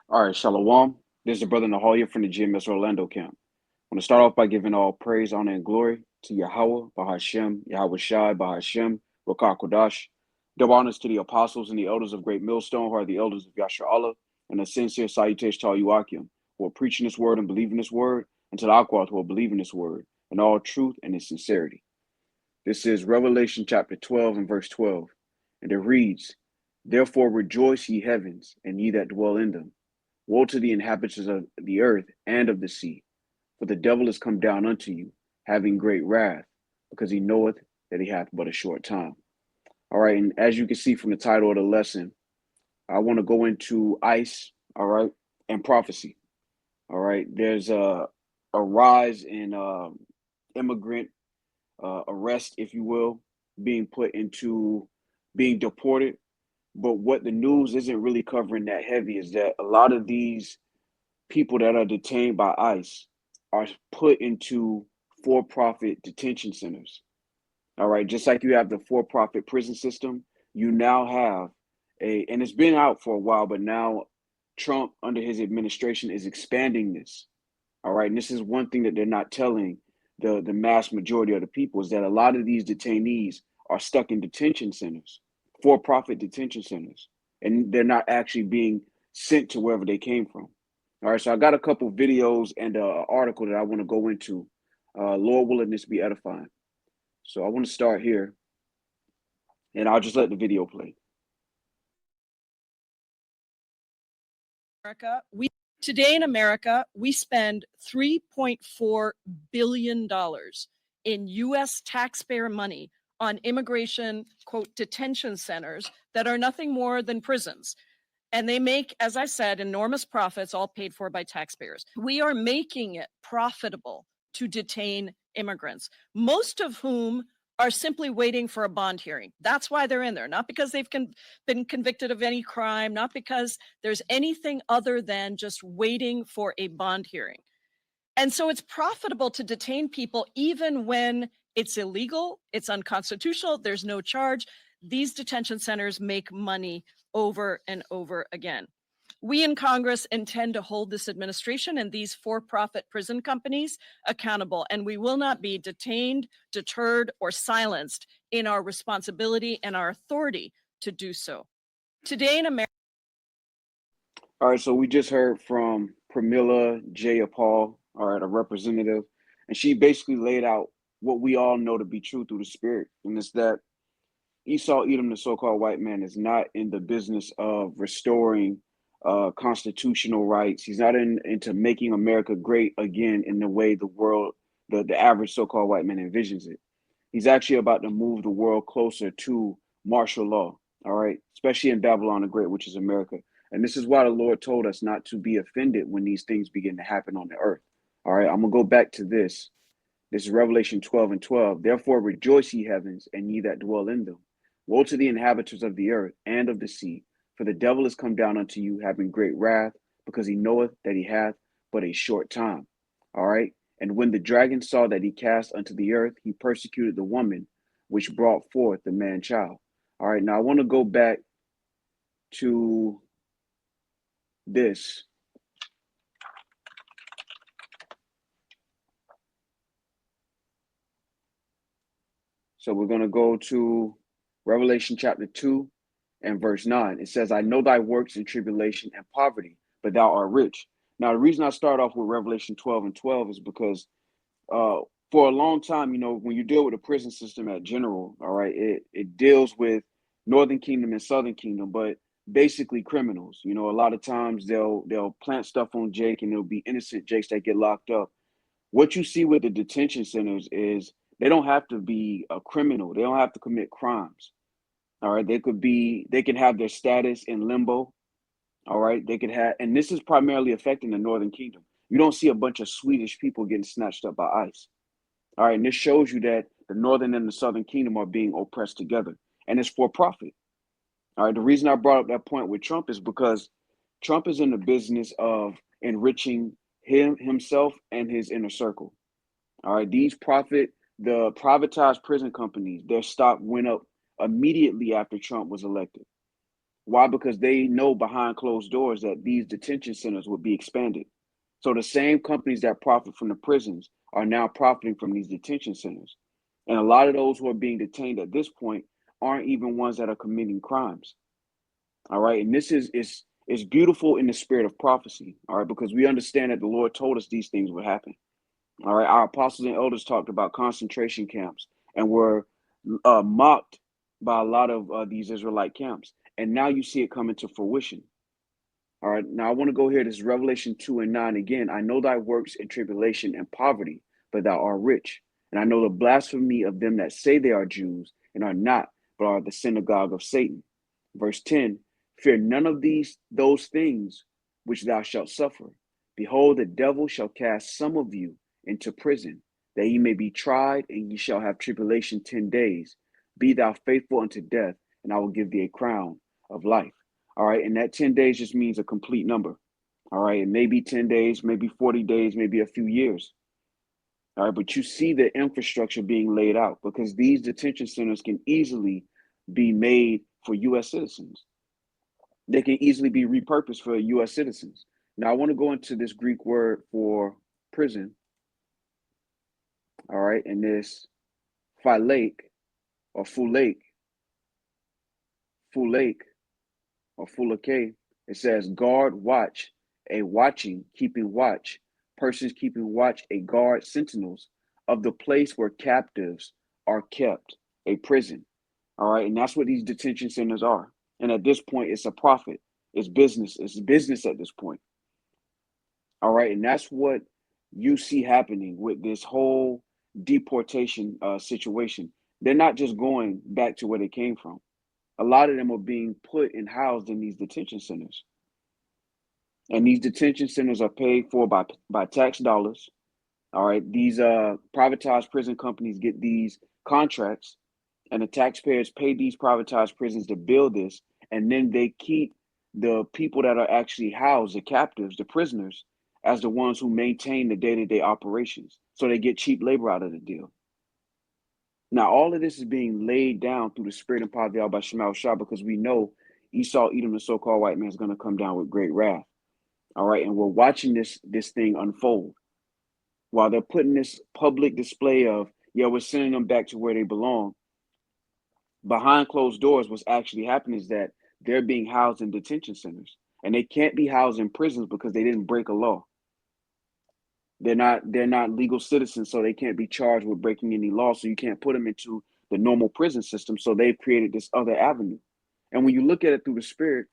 All right, Shalom. This is your brother Nahalia from the GMS Orlando camp. I want to start off by giving all praise, honor, and glory to Yahweh, Bahashem, Yahweh Shai, Bahashem, Rakah Kodash. Double honors to the apostles and the elders of Great Millstone, who are the elders of Yasher Allah, and a sincere salutation to all you Akim, who are preaching this word and believing this word, and to the Aquat who are believing this word, in all truth and in sincerity. This is Revelation chapter 12 and verse 12, and it reads, Therefore rejoice, ye heavens, and ye that dwell in them. Woe to the inhabitants of the earth and of the sea, for the devil is come down unto you, having great wrath, because he knoweth that he hath but a short time. All right, and as you can see from the title of the lesson, I want to go into ICE, all right, and prophecy. All right, there's a rise in immigrant arrest, if you will, being put into being deported. But what the news isn't really covering that heavy is that a lot of these people that are detained by ICE are put into for-profit detention centers. All right, just like you have the for-profit prison system, you now have and it's been out for a while, but now Trump, under his administration, is expanding this. All right, and this is one thing that they're not telling the mass majority of the people is that a lot of these detainees are stuck in detention centers, for-profit detention centers, and they're not actually being sent to wherever they came from. All right, so I got a couple videos and an article that I want to go into. Lord willing, this be edifying. So I want to start here, and I'll just let the video play. Today in America, we spend $3.4 billion in U.S. taxpayer money on immigration, quote, detention centers that are nothing more than prisons. And they make, as I said, enormous profits, all paid for by taxpayers. We are making it profitable to detain immigrants, most of whom are simply waiting for a bond hearing. That's why they're in there, not because they've been convicted of any crime, not because there's anything other than just waiting for a bond hearing. And so it's profitable to detain people even when it's illegal, it's unconstitutional, there's no charge. These detention centers make money over and over again. We in Congress intend to hold this administration and these for-profit prison companies accountable, and we will not be detained, deterred, or silenced in our responsibility and our authority to do so. Today in America. All right, so we just heard from Pramila Jayapal, all right, a representative, and she basically laid out what we all know to be true through the spirit, and it's that Esau Edom, the so-called white man, is not in the business of restoring constitutional rights. He's not into making America great again in the way the world, the average so-called white man envisions it. He's actually about to move the world closer to martial law, all right, especially in Babylon the Great, which is America. And this is why the Lord told us not to be offended when these things begin to happen on the earth. All right, I'm going to go back to this. This is Revelation 12 and 12. Therefore rejoice, ye heavens, and ye that dwell in them. Woe to the inhabitants of the earth and of the sea, for the devil is come down unto you, having great wrath, because he knoweth that he hath but a short time. All right. And when the dragon saw that he cast unto the earth, he persecuted the woman which brought forth the man child. All right. Now I want to go back to this. So we're going to go to Revelation chapter 2 and verse 9. It says, I know thy works in tribulation and poverty, but thou art rich. Now, the reason I start off with Revelation 12 and 12 is because for a long time, you know, when you deal with the prison system at general, all right, it deals with Northern Kingdom and Southern Kingdom, but basically criminals. You know, a lot of times they'll plant stuff on Jake and it'll be innocent Jakes that get locked up. What you see with the detention centers is they don't have to be a criminal. They don't have to commit crimes. All right. They can have their status in limbo. All right. They could have, and this is primarily affecting the Northern Kingdom. You don't see a bunch of Swedish people getting snatched up by ICE. All right. And this shows you that the Northern and the Southern Kingdom are being oppressed together, and it's for profit. All right. The reason I brought up that point with Trump is because Trump is in the business of enriching himself and his inner circle. All right. The privatized prison companies, their stock went up immediately after Trump was elected. Why? Because they know behind closed doors that these detention centers would be expanded. So the same companies that profit from the prisons are now profiting from these detention centers. And a lot of those who are being detained at this point aren't even ones that are committing crimes. All right. And this is beautiful in the spirit of prophecy. All right, because we understand that the Lord told us these things would happen. All right. Our apostles and elders talked about concentration camps and were mocked by a lot of these Israelite camps. And now you see it coming to fruition. All right. Now I want to go here. This is Revelation 2:9 again. I know thy works in tribulation and poverty, but thou art rich. And I know the blasphemy of them that say they are Jews and are not, but are the synagogue of Satan. Verse 10, fear none of those things which thou shalt suffer. Behold, the devil shall cast some of you into prison, that ye may be tried, and ye shall have tribulation 10 days. Be thou faithful unto death, and I will give thee a crown of life. All right. And that 10 days just means a complete number. All right. It may be 10 days, maybe 40 days, maybe a few years. All right. But you see the infrastructure being laid out because these detention centers can easily be made for U.S. citizens. They can easily be repurposed for U.S. citizens. Now, I want to go into this Greek word for prison. All right. And this phylake or phulake or fulake, it says guard, watch, a watching, keeping watch, persons keeping watch, a guard, sentinels of the place where captives are kept, a prison. All right. And that's what these detention centers are. And at this point, it's a profit. It's business. It's business at this point. All right. And that's what you see happening with this whole deportation situation. They're not just going back to where they came from. A lot of them are being put and housed in these detention centers. And these detention centers are paid for by tax dollars. All right. These privatized prison companies get these contracts, and the taxpayers pay these privatized prisons to build this. And then they keep the people that are actually housed, the captives, the prisoners, as the ones who maintain the day-to-day operations. So they get cheap labor out of the deal. Now, all of this is being laid down through the spirit and power of Yahweh Shema Shah, because we know Esau, Edom, the so-called white man, is going to come down with great wrath. All right. And we're watching this thing unfold while they're putting this public display of, yeah, we're sending them back to where they belong. Behind closed doors, what's actually happening is that they're being housed in detention centers, and they can't be housed in prisons because they didn't break a law. They're not legal citizens, so they can't be charged with breaking any law. So you can't put them into the normal prison system. So they've created this other avenue. And when you look at it through the spirit,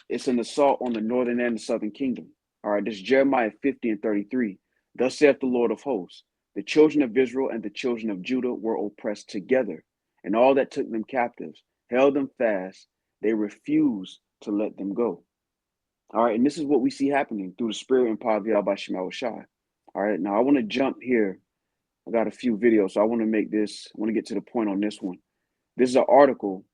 it's an assault on the northern and the southern kingdom. All right, this is Jeremiah 50:33. Thus saith the Lord of hosts, the children of Israel and the children of Judah were oppressed together, and all that took them captives held them fast. They refused to let them go. All right, and this is what we see happening through the spirit and power of Yahweh Shema Shai. All right, now I want to jump here. I got a few videos, so I want to get to the point on this one. This is an article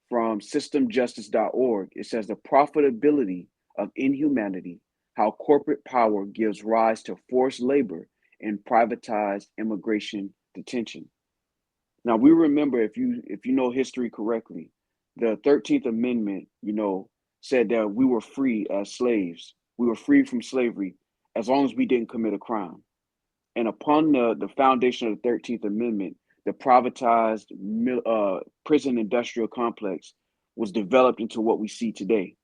from systemjustice.org. It says the profitability of inhumanity, how corporate power gives rise to forced labor and privatized immigration detention. Now we remember, if you know history correctly, the 13th Amendment, said that we were free as slaves. We were free from slavery as long as we didn't commit a crime. And upon the foundation of the 13th Amendment, the privatized prison industrial complex was developed into what we see today.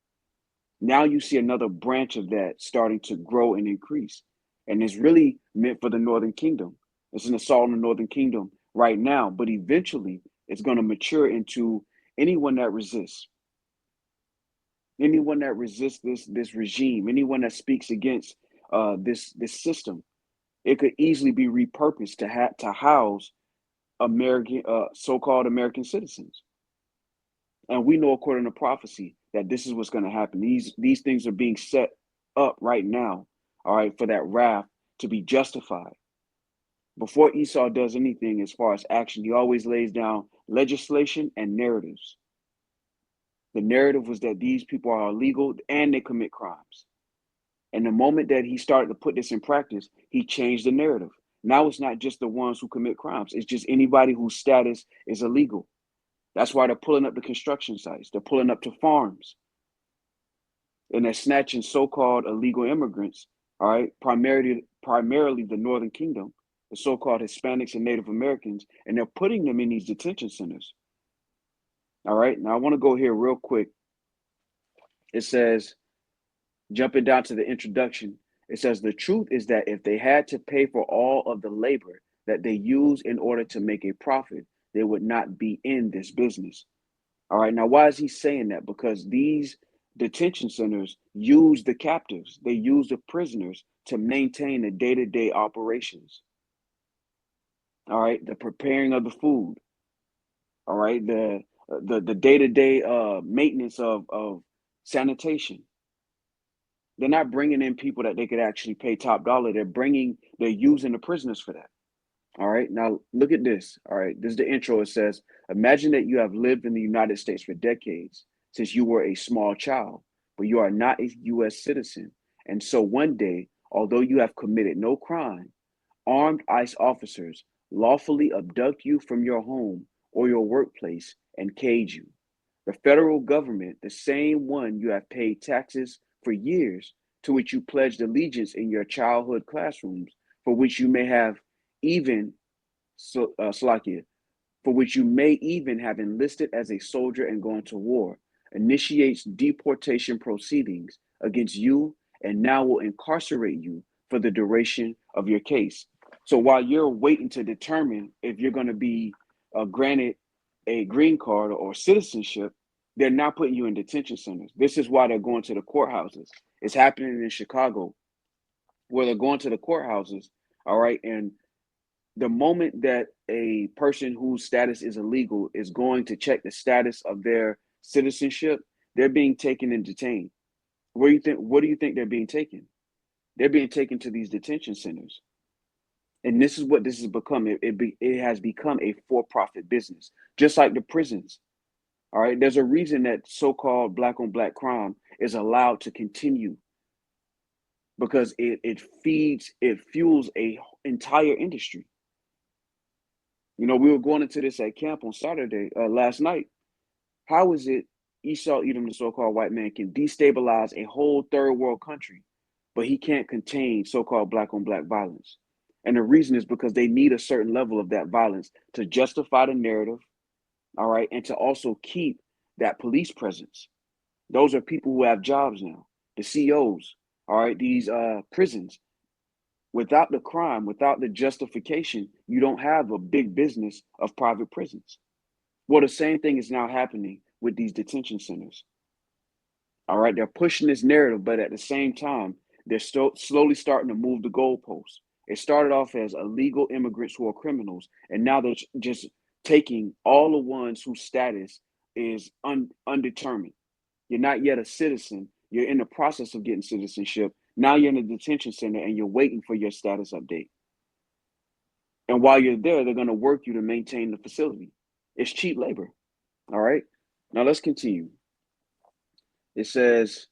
Now you see another branch of that starting to grow and increase. And it's really meant for the Northern Kingdom. It's an assault on the Northern Kingdom right now, but eventually it's going to mature into anyone that resists. Anyone that resists this regime, anyone that speaks against this system, it could easily be repurposed to house American so-called American citizens. And we know, according to prophecy, that this is what's going to happen. These things are being set up right now, all right, for that wrath to be justified. Before Esau does anything as far as action, he always lays down legislation and narratives. The narrative was that these people are illegal and they commit crimes. And the moment that he started to put this in practice, he changed the narrative. Now it's not just the ones who commit crimes. It's just anybody whose status is illegal. That's why they're pulling up the construction sites. They're pulling up to farms. And they're snatching so-called illegal immigrants, all right, primarily the Northern Kingdom, the so-called Hispanics and Native Americans, and they're putting them in these detention centers. All right. Now I want to go here real quick. It says, jumping down to the introduction, it says the truth is that if they had to pay for all of the labor that they use in order to make a profit, they would not be in this business. All right. Now, why is he saying that? Because these detention centers use the captives, they use the prisoners to maintain the day-to-day operations. All right. The preparing of the food. All right. The day-to-day maintenance of sanitation. They're not bringing in people that they could actually pay top dollar. They're using the prisoners for that. All right. Now look at this. All right. This is the intro. It says, imagine that you have lived in the United States for decades since you were a small child, but you are not a U.S. citizen. And so one day, although you have committed no crime, armed ICE officers lawfully abduct you from your home or your workplace and cage you. The federal government, the same one you have paid taxes for years, to which you pledged allegiance in your childhood classrooms, for which you may have even, Slovakia, for which you may even have enlisted as a soldier and gone to war, initiates deportation proceedings against you and now will incarcerate you for the duration of your case. So while you're waiting to determine if you're going to be granted a green card or citizenship, they're not putting you in detention centers. This is why they're going to the courthouses. It's happening in Chicago, where they're going to the courthouses, all right? And the moment that a person whose status is illegal is going to check the status of their citizenship, they're being taken and detained. What do you think they're being taken? They're being taken to these detention centers. And this is what this has become. It has become a for-profit business, just like the prisons. All right. There's a reason that so-called black on black crime is allowed to continue, because it fuels a entire industry. You know, we were going into this at camp on Saturday, last night. How is it Esau Edom, the so-called white man, can destabilize a whole third world country, but he can't contain so-called black on black violence? And the reason is because they need a certain level of that violence to justify the narrative, all right, and to also keep that police presence. Those are people who have jobs now, the CEOs, all right, these prisons. Without the crime, without the justification, you don't have a big business of private prisons. Well, the same thing is now happening with these detention centers. All right, they're pushing this narrative, but at the same time, they're slowly starting to move the goalposts. It started off as illegal immigrants who are criminals, and now they're just taking all the ones whose status is undetermined. You're not yet a citizen. You're in the process of getting citizenship. Now you're in a detention center and you're waiting for your status update. And while you're there, they're going to work you to maintain the facility. It's cheap labor. All right. Now let's continue. It says,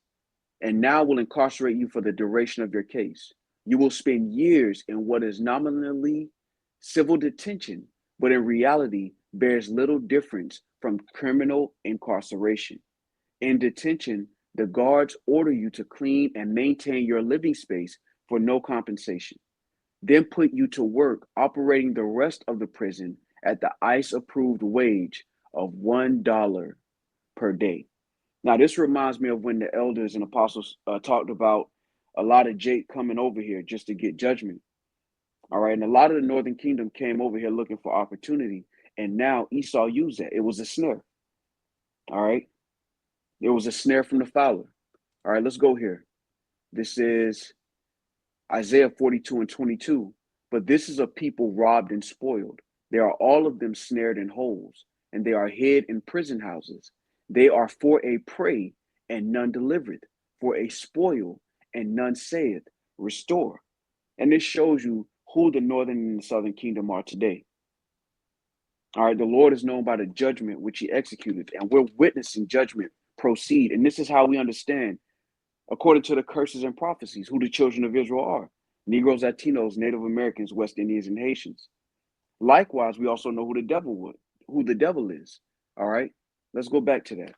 and now will incarcerate you for the duration of your case. You will spend years in what is nominally civil detention, but in reality bears little difference from criminal incarceration. In detention, the guards order you to clean and maintain your living space for no compensation, then put you to work operating the rest of the prison at the ICE-approved wage of $1 per day. Now, this reminds me of when the elders and apostles talked about a lot of Jake coming over here just to get judgment. All right, and a lot of the Northern Kingdom came over here looking for opportunity, and now Esau used that. It was a snare. All right. It was a snare from the fowler. All right, let's go here. This is Isaiah 42:22. But this is a people robbed and spoiled. They are all of them snared in holes, and they are hid in prison houses. They are for a prey, and none delivereth, for a spoil, and none saith, restore. And this shows you who the northern and the southern kingdom are today. All right, the Lord is known by the judgment which he executed, and we're witnessing judgment proceed. And this is how we understand, according to the curses and prophecies, who the children of Israel are: Negroes, Latinos, Native Americans, West Indians, and Haitians. Likewise, we also know who the devil is. All right, let's go back to that.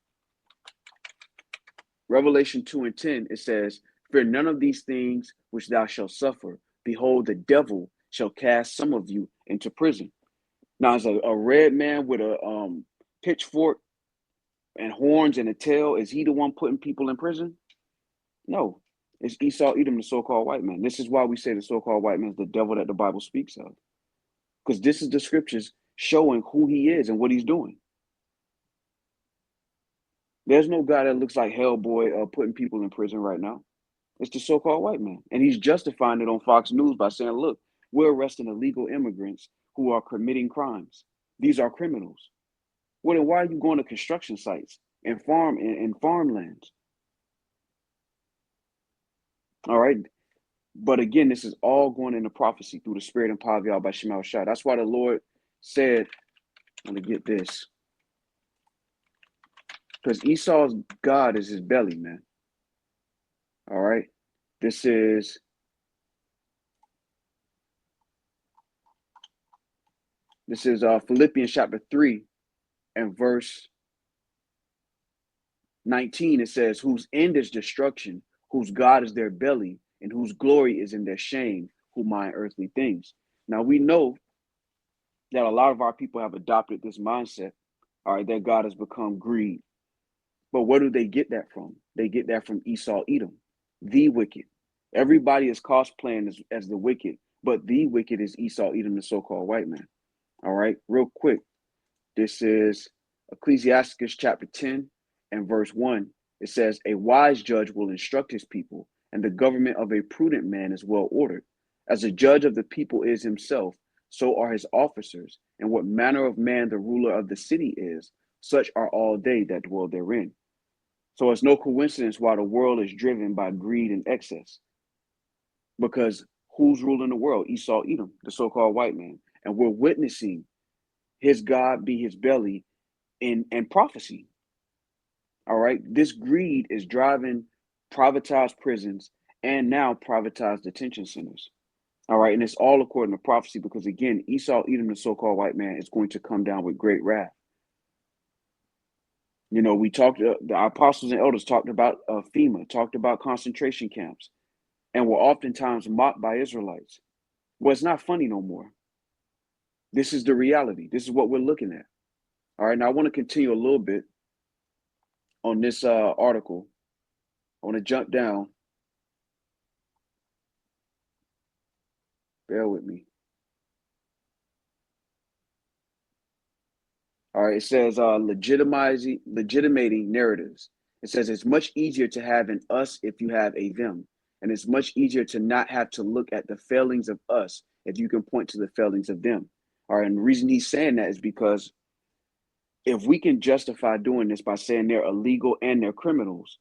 Revelation 2:10, it says, fear none of these things which thou shalt suffer. Behold, the devil shall cast some of you into prison. Now, is a red man with a pitchfork and horns and a tail, is he the one putting people in prison? No, it's Esau, Edom, the so-called white man. This is why we say the so-called white man is the devil that the Bible speaks of. Because this is the scriptures showing who he is and what he's doing. There's no guy that looks like Hellboy putting people in prison right now. It's the so-called white man. And he's justifying it on Fox News by saying, look, we're arresting illegal immigrants who are committing crimes. These are criminals. Well, then why are you going to construction sites and farmlands? All right. But again, this is all going into prophecy through the spirit and power of Yahweh by Shema Shai. That's why the Lord said, I'm going to get this. Because Esau's God is his belly, man. All right. This is Philippians chapter 3 and verse 19. It says, whose end is destruction, whose God is their belly, and whose glory is in their shame, who mind earthly things. Now we know that a lot of our people have adopted this mindset, all right, that God has become greed. But where do they get that from? They get that from Esau, Edom, the wicked. Everybody is cosplaying as the wicked, but the wicked is Esau, Edom, the so-called white man. All right, real quick. This is Ecclesiasticus chapter 10 and verse 1. It says, a wise judge will instruct his people, and the government of a prudent man is well ordered. As a judge of the people is himself, so are his officers, and what manner of man the ruler of the city is, such are all they that dwell therein. So it's no coincidence why the world is driven by greed and excess. Because who's ruling the world? Esau, Edom, the so-called white man. And we're witnessing his God be his belly in prophecy. All right. This greed is driving privatized prisons and now privatized detention centers. All right. And it's all according to prophecy because, again, Esau, Edom, the so-called white man, is going to come down with great wrath. You know, we talked, the apostles and elders talked about FEMA, talked about concentration camps, and were oftentimes mocked by Israelites. Well, it's not funny no more. This is the reality. This is what we're looking at. All right. Now, I want to continue a little bit on this article. I want to jump down. Bear with me. All right, it says legitimating narratives. It says it's much easier to have an us if you have a them. And it's much easier to not have to look at the failings of us if you can point to the failings of them. All right, and the reason he's saying that is because if we can justify doing this by saying they're illegal and they're criminals,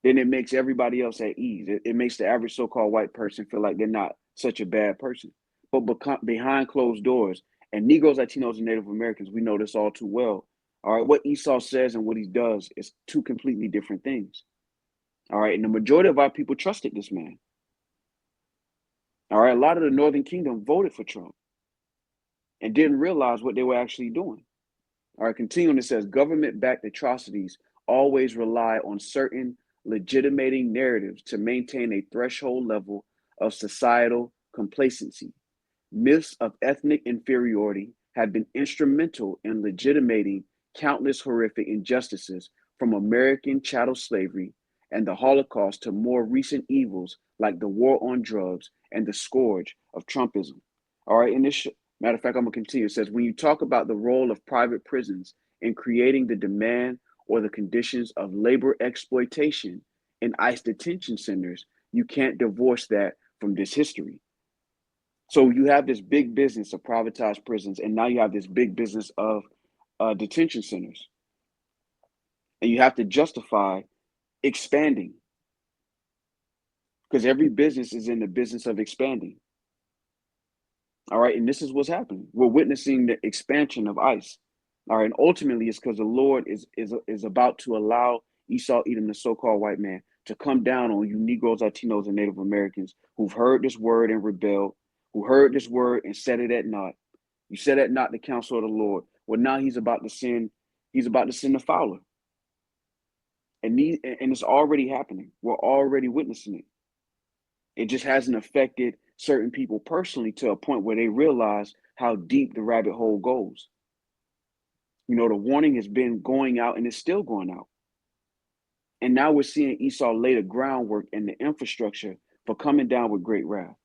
then it makes everybody else at ease. It makes the average so-called white person feel like they're not such a bad person. But behind closed doors, and Negroes, Latinos, and Native Americans, we know this all too well. All right, what Esau says and what he does is two completely different things. All right, and the majority of our people trusted this man. All right, a lot of the Northern Kingdom voted for Trump and didn't realize what they were actually doing. All right, continuing, it says government-backed atrocities always rely on certain legitimating narratives to maintain a threshold level of societal complacency. Myths of ethnic inferiority have been instrumental in legitimating countless horrific injustices from American chattel slavery and the Holocaust to more recent evils like the war on drugs and the scourge of Trumpism. All right, in this matter of fact, I'm going to continue. It says, when you talk about the role of private prisons in creating the demand or the conditions of labor exploitation in ICE detention centers, you can't divorce that from this history. So you have this big business of privatized prisons, and now you have this big business of detention centers. And you have to justify expanding because every business is in the business of expanding. All right, and this is what's happening. We're witnessing the expansion of ICE. All right, and ultimately it's because the Lord is about to allow Esau, Edom, the so-called white man, to come down on you Negroes, Latinos, and Native Americans who've heard this word and rebelled, who heard this word and set it at naught. You set at naught the counsel of the Lord. Well, now he's about to send He's about to send a fowler. And it's already happening. We're already witnessing it. It just hasn't affected certain people personally to a point where they realize how deep the rabbit hole goes. You know, the warning has been going out and it's still going out. And now we're seeing Esau lay the groundwork and the infrastructure for coming down with great wrath.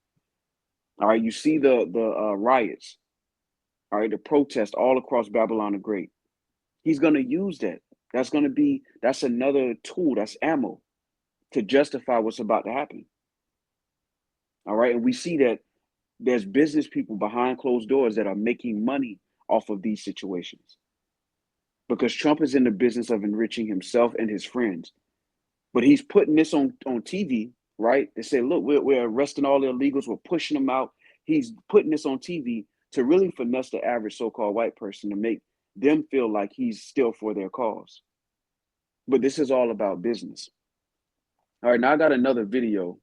All right, you see the riots, all right, the protests all across Babylon the Great. He's going to use that. That's another tool, that's ammo to justify what's about to happen. All right, and we see that there's business people behind closed doors that are making money off of these situations because Trump is in the business of enriching himself and his friends. But he's putting this on TV, right? They say, look, we're arresting all the illegals, we're pushing them out. He's putting this on TV to really finesse the average so-called white person to make them feel like he's still for their cause. But this is all about business. All right, now I got another video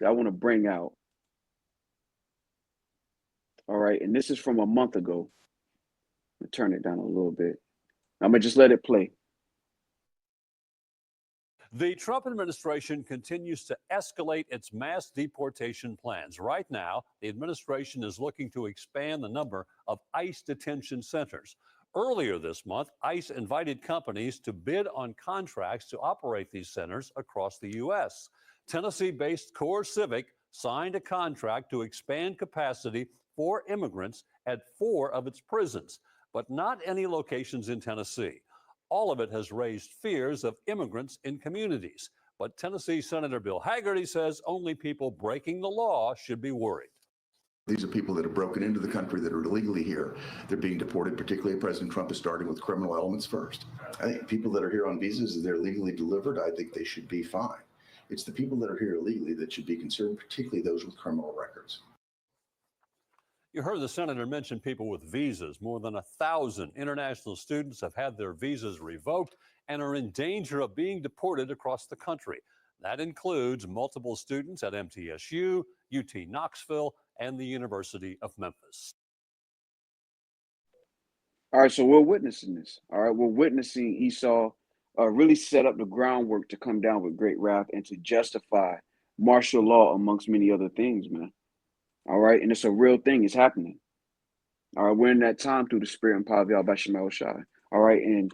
that I want to bring out. All right, and this is from a month ago. I'll turn it down a little bit. I'm going to just let it play. The Trump administration continues to escalate its mass deportation plans. Right now, the administration is looking to expand the number of ICE detention centers. Earlier this month, ICE invited companies to bid on contracts to operate these centers across the U.S. Tennessee-based Core Civic signed a contract to expand capacity for immigrants at 4 of its prisons, but not any locations in Tennessee. All of it has raised fears of immigrants in communities. But Tennessee Senator Bill Hagerty says only people breaking the law should be worried. These are people that have broken into the country that are illegally here. They're being deported, particularly President Trump is starting with criminal elements first. I think people that are here on visas, they're legally delivered, I think they should be fine. It's the people that are here illegally that should be concerned, particularly those with criminal records. You heard the senator mention people with visas. More than 1,000 international students have had their visas revoked and are in danger of being deported across the country. That includes multiple students at MTSU, UT Knoxville, and the University of Memphis. All right, so we're witnessing this. All right, we're witnessing Esau really set up the groundwork to come down with great wrath and to justify martial law amongst many other things, man. All right, and it's a real thing. It's happening. All right, we're in that time through the spirit and power of Yahweh Shemel Shai. All right, and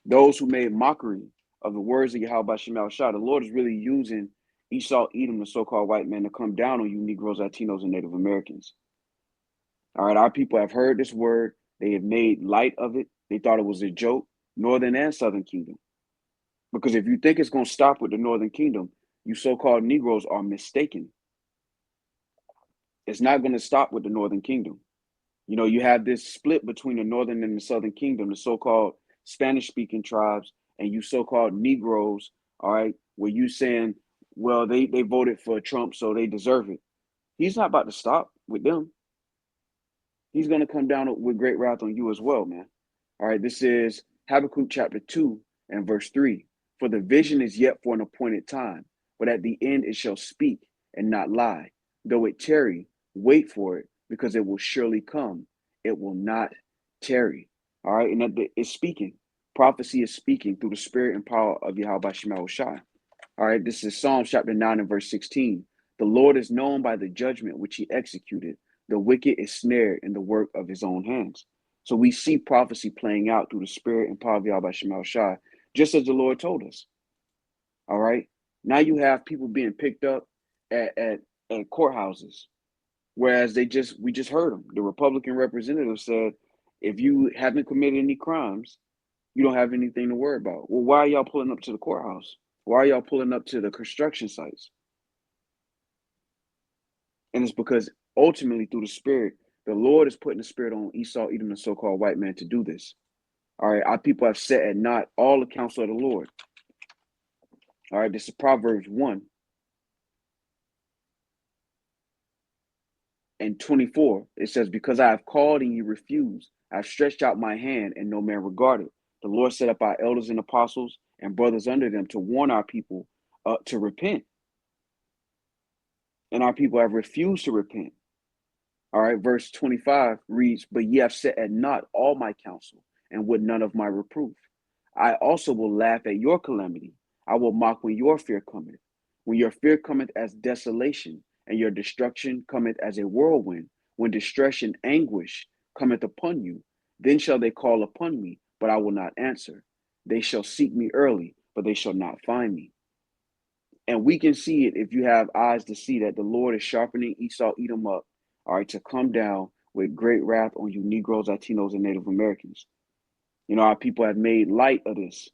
those who made mockery of the words of Yahweh Shemel Shai, the Lord is really using Esau, Edom, the so-called white man, to come down on you Negroes, Latinos, and Native Americans. All right, our people have heard this word. They have made light of it. They thought it was a joke, Northern and Southern Kingdom. Because if you think it's going to stop with the Northern Kingdom, you so-called Negroes are mistaken. It's not going to stop with the Northern Kingdom. You know, you have this split between the Northern and the Southern Kingdom, the so-called Spanish-speaking tribes, and you so-called Negroes, all right, where you saying, well, they voted for Trump, so they deserve it. He's not about to stop with them. He's going to come down with great wrath on you as well, man. All right, this is Habakkuk chapter 2 and verse 3. For the vision is yet for an appointed time, but at the end it shall speak and not lie. Though it tarry, wait for it, because it will surely come. It will not tarry. All right, and it's speaking. Prophecy is speaking through the spirit and power of Yahweh Shemel Shai. All right, this is Psalms chapter 9 and verse 16. The Lord is known by the judgment which he executed. The wicked is snared in the work of his own hands. So we see prophecy playing out through the spirit and power of Yahweh Shemel Shai, just as the Lord told us. All right. Now you have people being picked up at courthouses, whereas we just heard them. The Republican representative said, if you haven't committed any crimes, you don't have anything to worry about. Well, why are y'all pulling up to the courthouse? Why are y'all pulling up to the construction sites? And it's because ultimately through the spirit, the Lord is putting the spirit on Esau, Edom, the so-called white man to do this. All right, our people have set at naught all the counsel of the Lord. All right, this is Proverbs 1 and 24. It says, because I have called and you refused, I have stretched out my hand and no man regarded. The Lord set up our elders and apostles and brothers under them to warn our people to repent. And our people have refused to repent. All right, verse 25 reads, but ye have set at naught all my counsel and would none of my reproof. I also will laugh at your calamity. I will mock when your fear cometh. When your fear cometh as desolation, and your destruction cometh as a whirlwind, when distress and anguish cometh upon you, then shall they call upon me, but I will not answer. They shall seek me early, but they shall not find me. And we can see it if you have eyes to see that the Lord is sharpening Esau, Edom up, all right, to come down with great wrath on you Negroes, Latinos, and Native Americans. You know, our people have made light of this,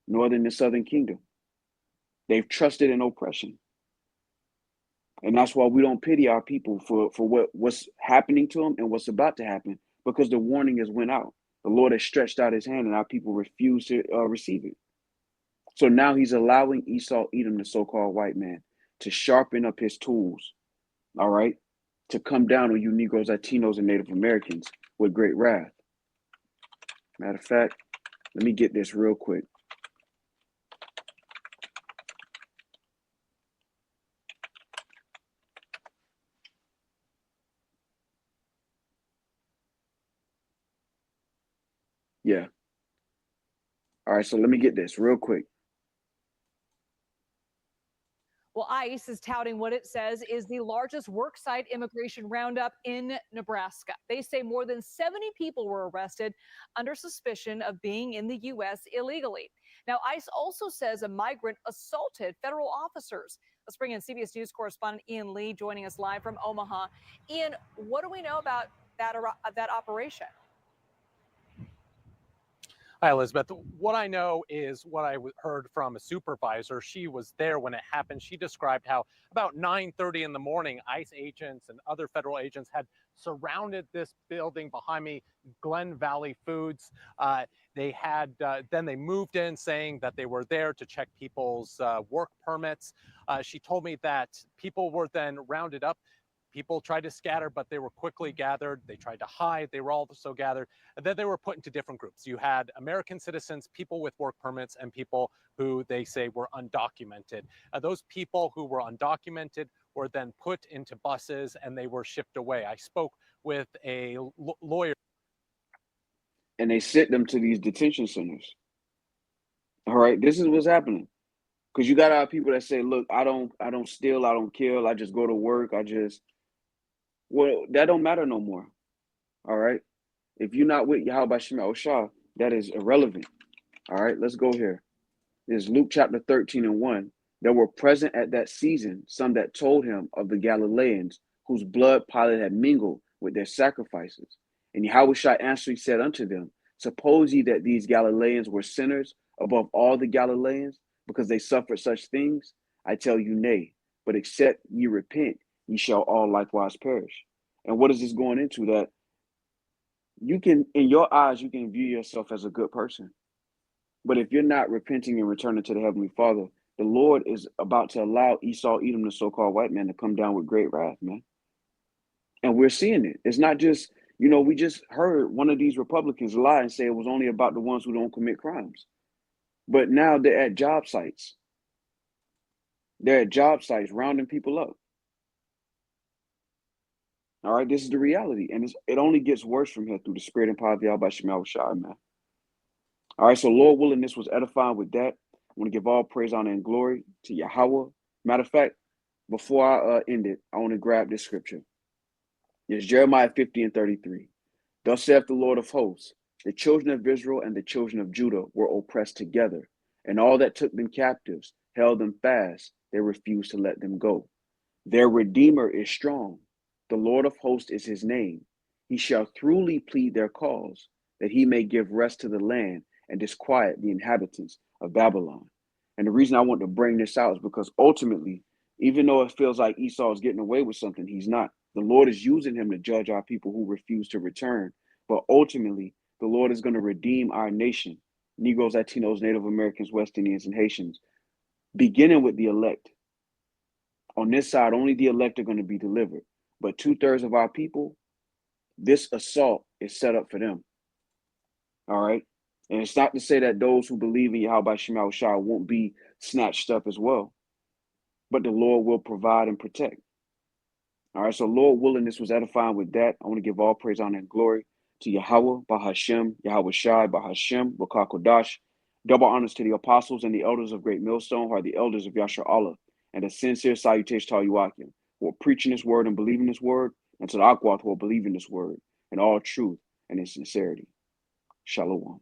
Northern and Southern Kingdom. They've trusted in oppression. And that's why we don't pity our people for what's happening to them and what's about to happen, because the warning has went out. The Lord has stretched out his hand and our people refuse to receive it. So now he's allowing Esau, Edom, the so-called white man, to sharpen up his tools, all right, to come down on you Negroes, Latinos, and Native Americans with great wrath. Matter of fact, let me get this real quick. Yeah. All right, so let me get this real quick. Well, ICE is touting what it says is the largest worksite immigration roundup in Nebraska. They say more than 70 people were arrested under suspicion of being in the U.S. illegally. Now, ICE also says a migrant assaulted federal officers. Let's bring in CBS News correspondent Ian Lee joining us live from Omaha. Ian, what do we know about that operation? Hi, Elizabeth. What I know is what I heard from a supervisor. She was there when it happened. She described how about 9:30 in the morning, ICE agents and other federal agents had surrounded this building behind me, Glen Valley Foods. Then they moved in saying that they were there to check people's work permits. She told me that people were then rounded up. People tried to scatter, but they were quickly gathered. They tried to hide. They were also gathered. And then they were put into different groups. You had American citizens, people with work permits, and people who they say were undocumented. Those people who were undocumented were then put into buses and they were shipped away. I spoke with a lawyer. And they sent them to these detention centers. All right, this is what's happening. Because you got our people that say, look, I don't steal, I don't kill, I just go to work, well, that don't matter no more. All right. If you're not with Yahweh Shem Shah, that is irrelevant. All right, let's go here. This is Luke chapter 13:1. There were present at that season some that told him of the Galileans, whose blood Pilate had mingled with their sacrifices. And Yahweh Shah answering said unto them, suppose ye that these Galileans were sinners above all the Galileans, because they suffered such things? I tell you, nay, but except ye repent, ye shall all likewise perish. And what is this going into? That you can, in your eyes, you can view yourself as a good person. But if you're not repenting and returning to the Heavenly Father, the Lord is about to allow Esau, Edom, the so-called white man, to come down with great wrath, man. And we're seeing it. It's not just, we just heard one of these Republicans lie and say it was only about the ones who don't commit crimes. But now they're at job sites. They're at job sites rounding people up. All right, this is the reality. And it only gets worse from here through the spirit and power of Yahweh Shema Shai, man. All right, so Lord willing, this was edifying with that. I want to give all praise, honor, and glory to Yahweh. Matter of fact, before I end it, I want to grab this scripture. It's Jeremiah 50:33. Thus saith the Lord of hosts, the children of Israel and the children of Judah were oppressed together, and all that took them captives held them fast. They refused to let them go. Their Redeemer is strong. The Lord of hosts is his name. He shall throughly plead their cause, that he may give rest to the land and disquiet the inhabitants of Babylon. And the reason I want to bring this out is because ultimately, even though it feels like Esau is getting away with something, he's not. The Lord is using him to judge our people who refuse to return. But ultimately, the Lord is going to redeem our nation, Negroes, Latinos, Native Americans, West Indians, and Haitians, beginning with the elect. On this side, only the elect are going to be delivered. But 2/3 of our people, this assault is set up for them. All right. And it's not to say that those who believe in Yahweh Shema Shah won't be snatched up as well. But the Lord will provide and protect. All right. So Lord willing, this was edifying with that. I want to give all praise, honor, and glory. to Yahweh, Bahashem, Yahweh Shai, Bahashem, Rakah Kodash. Double honors to the apostles and the elders of Great Millstone, who are the elders of Yasher Allah, and a sincere salutation to all Yuakim, who are preaching this word and believing this word, and to the Akwath who are believing this word in all truth and in sincerity. Shalom.